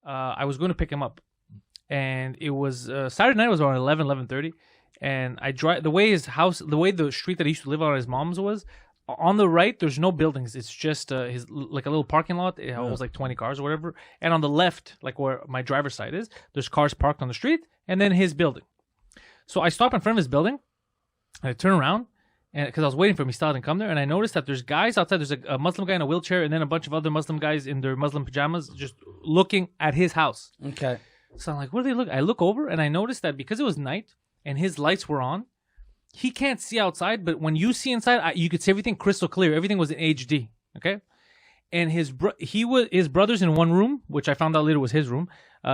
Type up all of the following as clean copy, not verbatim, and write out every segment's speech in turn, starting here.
I was going to pick him up, and it was Saturday night. It was around 11:30, and I drive the way his house, the way the street that he used to live on his mom's was. On the right, there's no buildings. It's just his like a little parking lot. It holds like 20 cars or whatever. And on the left, like where my driver's side is, there's cars parked on the street, and then his building. So I stop in front of his building, and I turn around, and because I was waiting for him, he still didn't come there. And I noticed that there's guys outside. There's a Muslim guy in a wheelchair, and then a bunch of other Muslim guys in their Muslim pajamas just looking at his house. Okay. So I'm like, what are they looking? I look over, and I noticed that because it was night and his lights were on, he can't see outside, but when you see inside, you could see everything crystal clear. Everything was in HD, okay? And his brother's in one room, which I found out later was his room.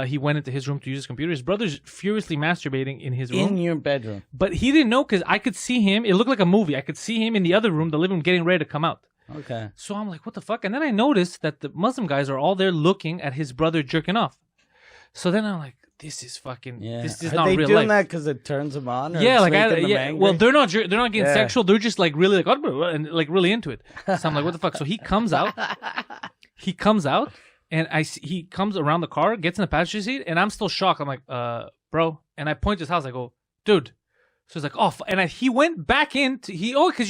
He went into his room to use his computer. His brother's furiously masturbating in his room. In your bedroom. But he didn't know because I could see him. It looked like a movie. I could see him in the other room, the living room, getting ready to come out. Okay. So I'm like, what the fuck? And then I noticed that the Muslim guys are all there looking at his brother jerking off. So then I'm like, this is fucking. Yeah. This is not real life. Are they doing that because it turns them on? Or yeah, like angry? Well, they're not getting sexual. They're just like really like and like really into it. So I'm like, what the fuck? So he comes out. And he comes around the car, gets in the passenger seat, and I'm still shocked. I'm like, bro. And I point to his house. I go, dude. So he's like, oh, and he went back because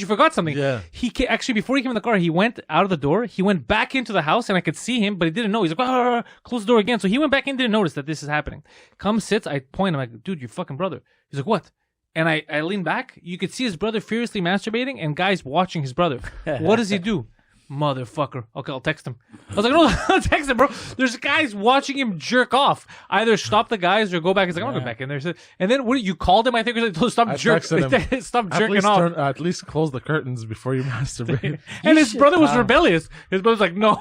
you forgot something. Yeah. Actually, before he came in the car, he went out of the door. He went back into the house, and I could see him, but he didn't know. He's like, close the door again. So he went back in, didn't notice that this is happening. Comes, sits, I point, I'm like, dude, your fucking brother. He's like, what? And I lean back. You could see his brother furiously masturbating, and guys watching his brother. What does he do? Motherfucker. Okay, I'll text him. I was like, no, I'll text him, bro. There's guys watching him jerk off. Either stop the guys or go back. He's like, I'm going to go back in there. And then what? You called him, I think, or something. Stop jerking. Stop jerking off. At least close the curtains before you masturbate. And his brother was rebellious. His brother's like, no.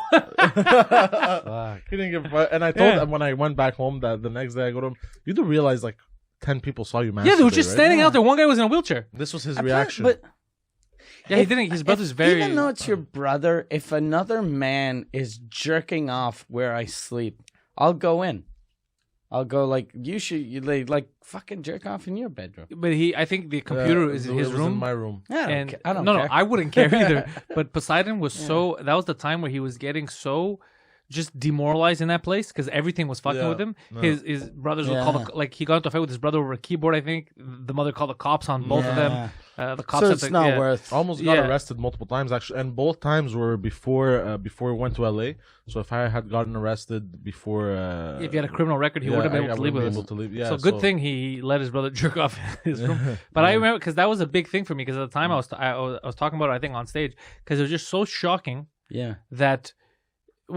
He didn't give. And I told him when I went back home that the next day I go to him, you do realize like 10 people saw you masturbate. Yeah, they were just standing out there. One guy was in a wheelchair. This was his reaction. Yeah, he didn't. His brother's very. Even though it's your brother, if another man is jerking off where I sleep, I'll go in. I'll go like you should. Like fucking jerk off in your bedroom. But I think the computer is in his room. In my room. Yeah, I don't care. No, I wouldn't care either. But Poseidon was so. That was the time where he was getting so. Just demoralized in that place because everything was fucking with him. No. His brothers would call he got into a fight with his brother over a keyboard. I think the mother called the cops on both of them. The cops. So it's not worth. Almost got arrested multiple times actually, and both times were before we went to LA. So if I had gotten arrested before, if you had a criminal record, he would have been able to leave with us. Yeah, so good thing he let his brother jerk off in his room. But I remember because that was a big thing for me because at the time I was talking about it I think on stage because it was just so shocking. Yeah. That.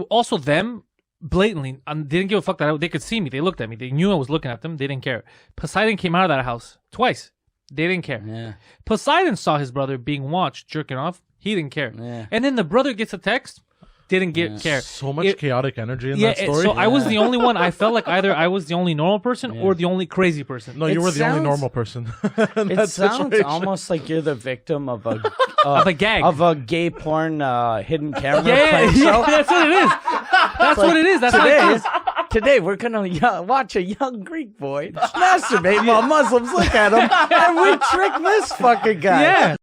Also, them blatantly didn't give a fuck that they could see me. They looked at me. They knew I was looking at them. They didn't care. Poseidon came out of that house twice. They didn't care. Yeah. Poseidon saw his brother being watched jerking off. He didn't care. Yeah. And then the brother gets a text. Didn't care. So much chaotic energy in that story. So I was the only one. I felt like either I was the only normal person or the only crazy person. No, you were the only normal person. It sounds almost like you're the victim of a of a gag of a gay porn hidden camera. Yeah, that's what it is. That's what it is. That's what it is. Today we're gonna watch a young Greek boy masturbate while Muslims look at him, and we trick this fucking guy. Yeah.